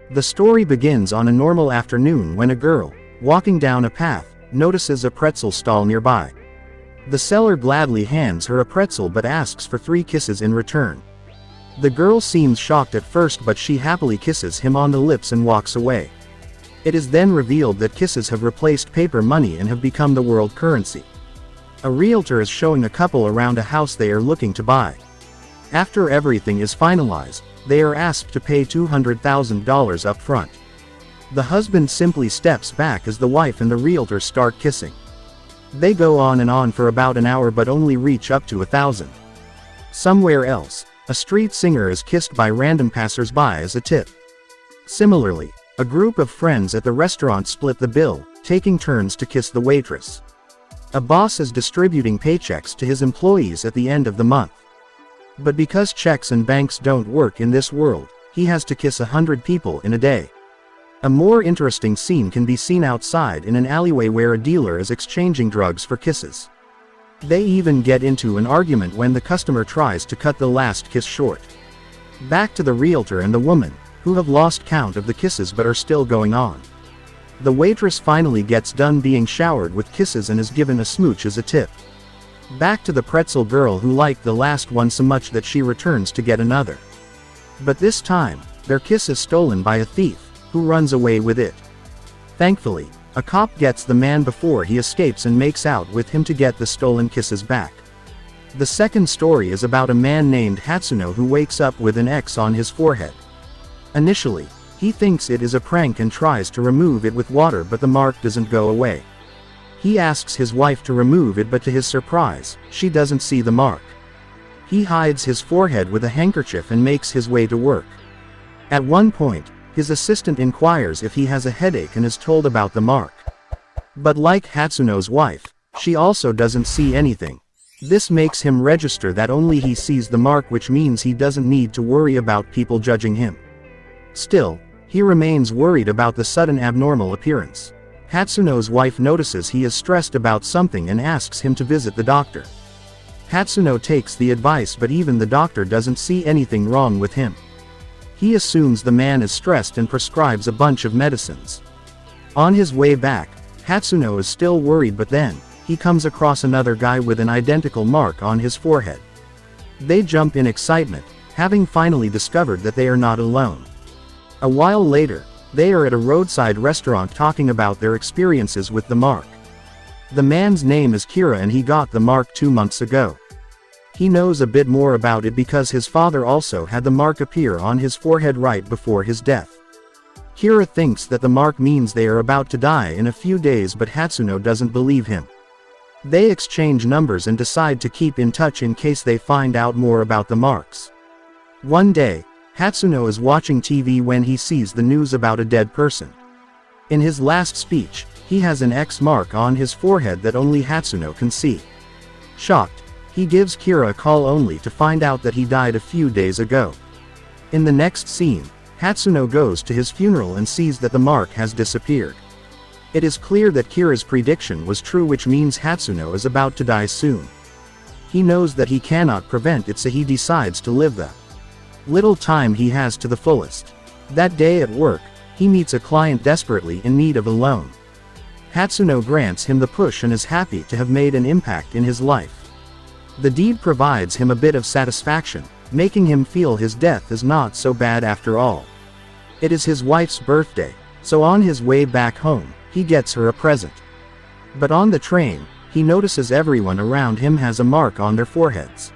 The story begins on a normal afternoon when a girl, walking down a path, notices a pretzel stall nearby. The seller gladly hands her a pretzel but asks for 3 kisses in return. The girl seems shocked at first, but she happily kisses him on the lips and walks away. It is then revealed that kisses have replaced paper money and have become the world currency. A realtor is showing a couple around a house they are looking to buy. After everything is finalized, they are asked to pay $200,000 up front. The husband simply steps back as the wife and the realtor start kissing. They go on and on for about an hour but only reach up to $1,000. Somewhere else, a street singer is kissed by random passers-by as a tip. Similarly, a group of friends at the restaurant split the bill, taking turns to kiss the waitress. A boss is distributing paychecks to his employees at the end of the month. But because checks and banks don't work in this world, he has to kiss 100 people in a day. A more interesting scene can be seen outside in an alleyway where a dealer is exchanging drugs for kisses. They even get into an argument when the customer tries to cut the last kiss short. Back to the realtor and the woman, who have lost count of the kisses but are still going on. The waitress finally gets done being showered with kisses and is given a smooch as a tip. Back to the pretzel girl who liked the last one so much that she returns to get another. But this time, their kiss is stolen by a thief, who runs away with it. Thankfully, a cop gets the man before he escapes and makes out with him to get the stolen kisses back. The second story is about a man named Hatsuno who wakes up with an X on his forehead. Initially, he thinks it is a prank and tries to remove it with water, but the mark doesn't go away. He asks his wife to remove it, but to his surprise, she doesn't see the mark. He hides his forehead with a handkerchief and makes his way to work. At one point, his assistant inquires if he has a headache and is told about the mark. But like Hatsuno's wife, she also doesn't see anything. This makes him register that only he sees the mark, which means he doesn't need to worry about people judging him. Still, he remains worried about the sudden abnormal appearance. Hatsuno's wife notices he is stressed about something and asks him to visit the doctor. Hatsuno takes the advice, but even the doctor doesn't see anything wrong with him. He assumes the man is stressed and prescribes a bunch of medicines. On his way back, Hatsuno is still worried, but then, he comes across another guy with an identical mark on his forehead. They jump in excitement, having finally discovered that they are not alone. A while later, they are at a roadside restaurant talking about their experiences with the mark. The man's name is Kira and he got the mark 2 months ago. He knows a bit more about it because his father also had the mark appear on his forehead right before his death. Kira thinks that the mark means they are about to die in a few days, but Hatsuno doesn't believe him. They exchange numbers and decide to keep in touch in case they find out more about the marks. One day, Hatsuno is watching TV when he sees the news about a dead person. In his last speech, he has an X mark on his forehead that only Hatsuno can see. Shocked, he gives Kira a call only to find out that he died a few days ago. In the next scene, Hatsuno goes to his funeral and sees that the mark has disappeared. It is clear that Kira's prediction was true, which means Hatsuno is about to die soon. He knows that he cannot prevent it, so he decides to live the little time he has to the fullest. That day at work, he meets a client desperately in need of a loan. Hatsuno grants him the push and is happy to have made an impact in his life. The deed provides him a bit of satisfaction, making him feel his death is not so bad after all. It is his wife's birthday, so on his way back home, he gets her a present. But on the train, he notices everyone around him has a mark on their foreheads.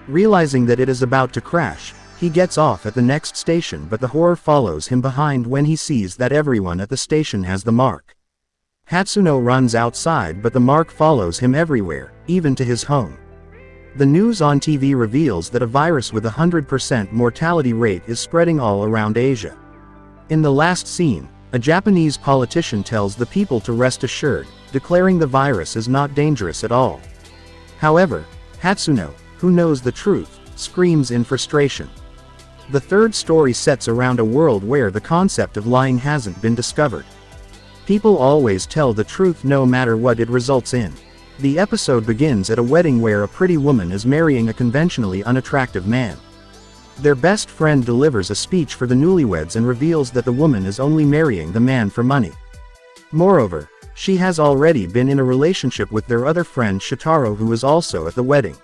Realizing that it is about to crash, he gets off at the next station, but the horror follows him behind when he sees that everyone at the station has the mark. Hatsuno runs outside, but the mark follows him everywhere, even to his home. The news on TV reveals that a virus with a 100% mortality rate is spreading all around Asia. In the last scene, a Japanese politician tells the people to rest assured, declaring the virus is not dangerous at all. However, Hatsuno, who knows the truth, screams in frustration. The third story sets around a world where the concept of lying hasn't been discovered. People always tell the truth no matter what it results in. The episode begins at a wedding where a pretty woman is marrying a conventionally unattractive man. Their best friend delivers a speech for the newlyweds and reveals that the woman is only marrying the man for money. Moreover, she has already been in a relationship with their other friend Shotaro, who is also at the wedding.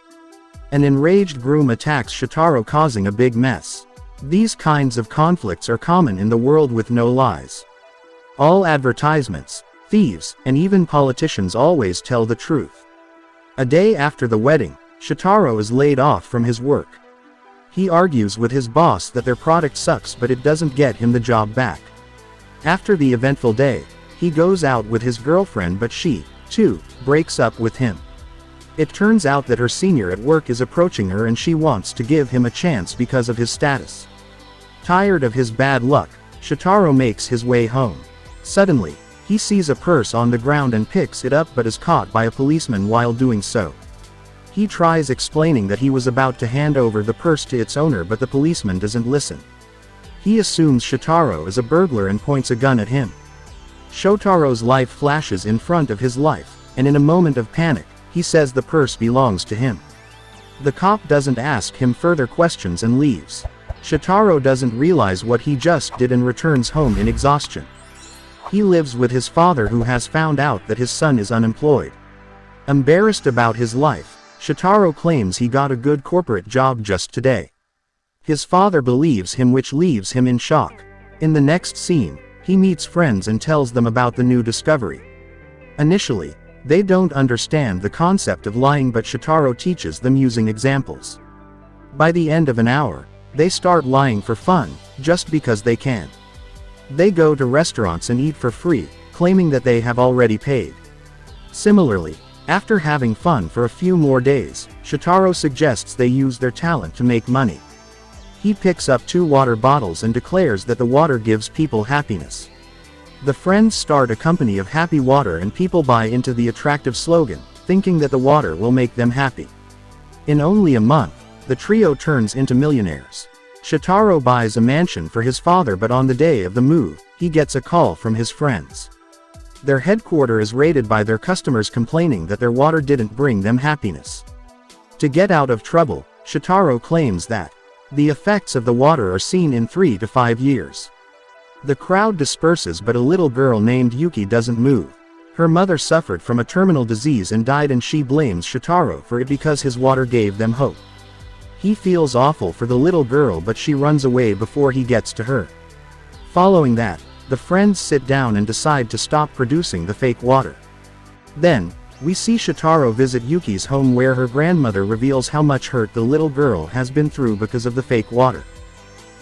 An enraged groom attacks Shotaro, causing a big mess. These kinds of conflicts are common in the world with no lies. All advertisements, thieves, and even politicians always tell the truth. A day after the wedding, Shotaro is laid off from his work. He argues with his boss that their product sucks, but it doesn't get him the job back. After the eventful day, he goes out with his girlfriend, but she, too, breaks up with him. It turns out that her senior at work is approaching her and she wants to give him a chance because of his status. Tired of his bad luck, Shotaro makes his way home. Suddenly, he sees a purse on the ground and picks it up, but is caught by a policeman while doing so. He tries explaining that he was about to hand over the purse to its owner, but the policeman doesn't listen. He assumes Shotaro is a burglar and points a gun at him. Shotaro's life flashes in front of his life, and in a moment of panic, he says the purse belongs to him. The cop doesn't ask him further questions and leaves. Shotaro doesn't realize what he just did and returns home in exhaustion. He lives with his father, who has found out that his son is unemployed. Embarrassed about his life, Shotaro claims he got a good corporate job just today. His father believes him, which leaves him in shock. In the next scene, he meets friends and tells them about the new discovery. Initially, they don't understand the concept of lying, but Shotaro teaches them using examples. By the end of an hour, they start lying for fun, just because they can. They go to restaurants and eat for free, claiming that they have already paid. Similarly, after having fun for a few more days, Shotaro suggests they use their talent to make money. He picks up 2 water bottles and declares that the water gives people happiness. The friends start a company of happy water and people buy into the attractive slogan, thinking that the water will make them happy. In only a month, the trio turns into millionaires. Shotaro buys a mansion for his father, but on the day of the move, he gets a call from his friends. Their headquarters is raided by their customers complaining that their water didn't bring them happiness. To get out of trouble, Shotaro claims that the effects of the water are seen in 3 to 5 years. The crowd disperses, but a little girl named Yuki doesn't move. Her mother suffered from a terminal disease and died, and she blames Shotaro for it because his water gave them hope. He feels awful for the little girl, but she runs away before he gets to her. Following that, the friends sit down and decide to stop producing the fake water. Then, we see Shotaro visit Yuki's home, where her grandmother reveals how much hurt the little girl has been through because of the fake water.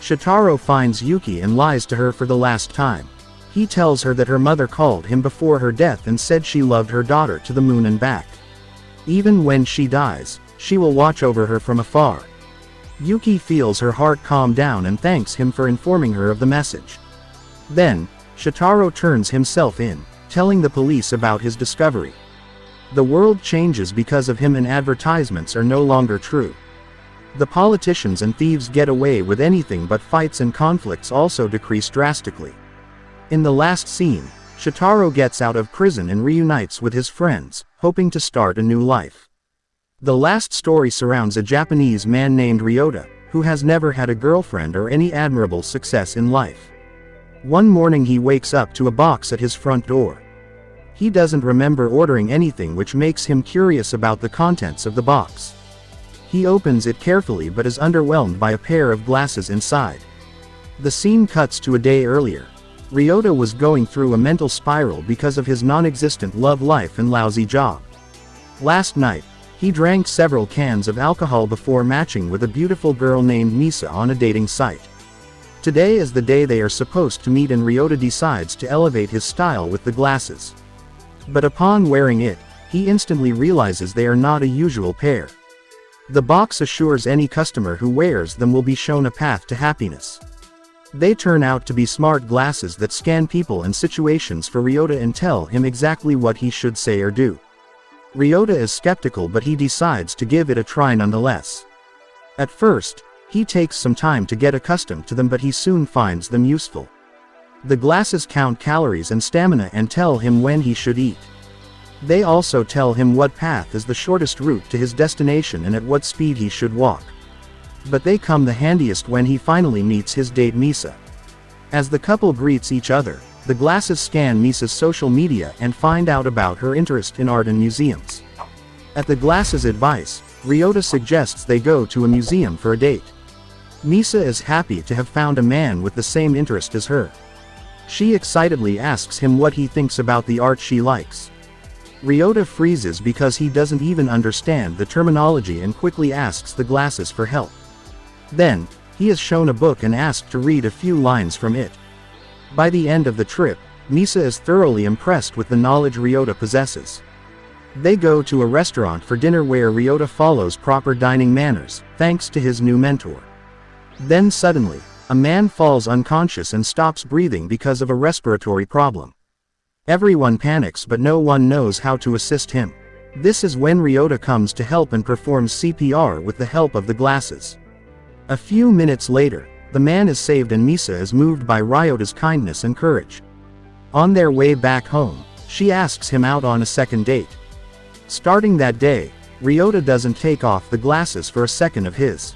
Shotaro finds Yuki and lies to her for the last time. He tells her that her mother called him before her death and said she loved her daughter to the moon and back. Even when she dies, she will watch over her from afar. Yuki feels her heart calm down and thanks him for informing her of the message. Then, Shotaro turns himself in, telling the police about his discovery. The world changes because of him, and advertisements are no longer true. The politicians and thieves get away with anything, but fights and conflicts also decrease drastically. In the last scene, Shotaro gets out of prison and reunites with his friends, hoping to start a new life. The last story surrounds a Japanese man named Ryota, who has never had a girlfriend or any admirable success in life. One morning he wakes up to a box at his front door. He doesn't remember ordering anything, which makes him curious about the contents of the box. He opens it carefully but is underwhelmed by a pair of glasses inside. The scene cuts to a day earlier. Ryota was going through a mental spiral because of his non-existent love life and lousy job. Last night, he drank several cans of alcohol before matching with a beautiful girl named Misa on a dating site. Today is the day they are supposed to meet, and Ryota decides to elevate his style with the glasses. But upon wearing it, he instantly realizes they are not a usual pair. The box assures any customer who wears them will be shown a path to happiness. They turn out to be smart glasses that scan people and situations for Ryota and tell him exactly what he should say or do. Ryota is skeptical, but he decides to give it a try nonetheless. At first, he takes some time to get accustomed to them, but he soon finds them useful. The glasses count calories and stamina and tell him when he should eat. They also tell him what path is the shortest route to his destination and at what speed he should walk. But they come the handiest when he finally meets his date Misa. As the couple greets each other, the glasses scan Misa's social media and find out about her interest in art and museums. At the glasses' advice, Ryota suggests they go to a museum for a date. Misa is happy to have found a man with the same interest as her. She excitedly asks him what he thinks about the art she likes. Ryota freezes because he doesn't even understand the terminology and quickly asks the glasses for help. Then, he is shown a book and asked to read a few lines from it. By the end of the trip, Misa is thoroughly impressed with the knowledge Ryota possesses. They go to a restaurant for dinner where Ryota follows proper dining manners, thanks to his new mentor. Then suddenly, a man falls unconscious and stops breathing because of a respiratory problem. Everyone panics but no one knows how to assist him. This is when Ryota comes to help and performs CPR with the help of the glasses. A few minutes later, the man is saved and Misa is moved by Ryota's kindness and courage. On their way back home, she asks him out on a second date. Starting that day, Ryota doesn't take off the glasses for a second of his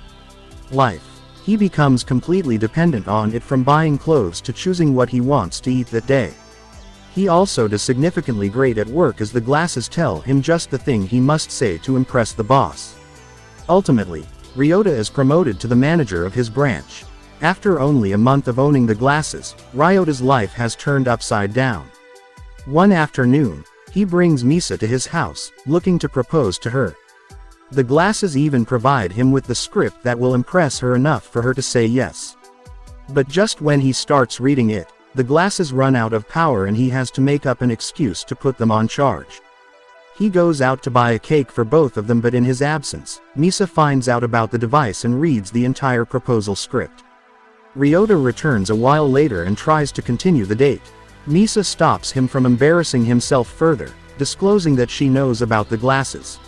life. He becomes completely dependent on it, from buying clothes to choosing what he wants to eat that day. He also does significantly great at work as the glasses tell him just the thing he must say to impress the boss. Ultimately, Ryota is promoted to the manager of his branch. After only a month of owning the glasses, Ryota's life has turned upside down. One afternoon, he brings Misa to his house, looking to propose to her. The glasses even provide him with the script that will impress her enough for her to say yes. But just when he starts reading it, the glasses run out of power and he has to make up an excuse to put them on charge. He goes out to buy a cake for both of them, but in his absence, Misa finds out about the device and reads the entire proposal script. Ryota returns a while later and tries to continue the date. Misa stops him from embarrassing himself further, disclosing that she knows about the glasses.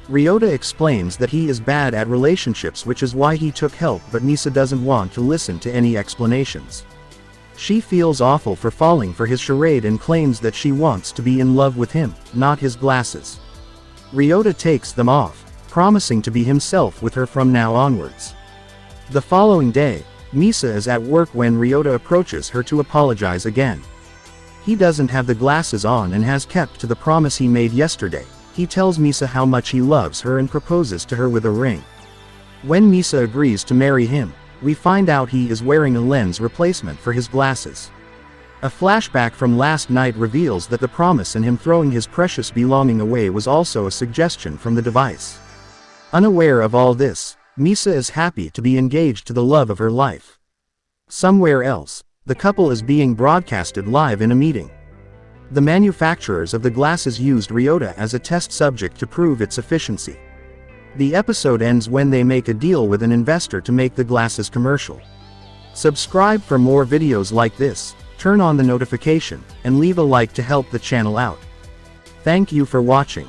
Ryota explains that he is bad at relationships, which is why he took help, but Misa doesn't want to listen to any explanations. She feels awful for falling for his charade and claims that she wants to be in love with him, not his glasses. Ryota takes them off, promising to be himself with her from now onwards. The following day, Misa is at work when Ryota approaches her to apologize again. He doesn't have the glasses on and has kept to the promise he made yesterday. He tells Misa how much he loves her and proposes to her with a ring. When Misa agrees to marry him, we find out he is wearing a lens replacement for his glasses. A flashback from last night reveals that the promise and him throwing his precious belonging away was also a suggestion from the device. Unaware of all this, Misa is happy to be engaged to the love of her life. Somewhere else, the couple is being broadcasted live in a meeting. The manufacturers of the glasses used Ryota as a test subject to prove its efficiency. The episode ends when they make a deal with an investor to make the glasses commercial. Subscribe for more videos like this, turn on the notification, and leave a like to help the channel out. Thank you for watching.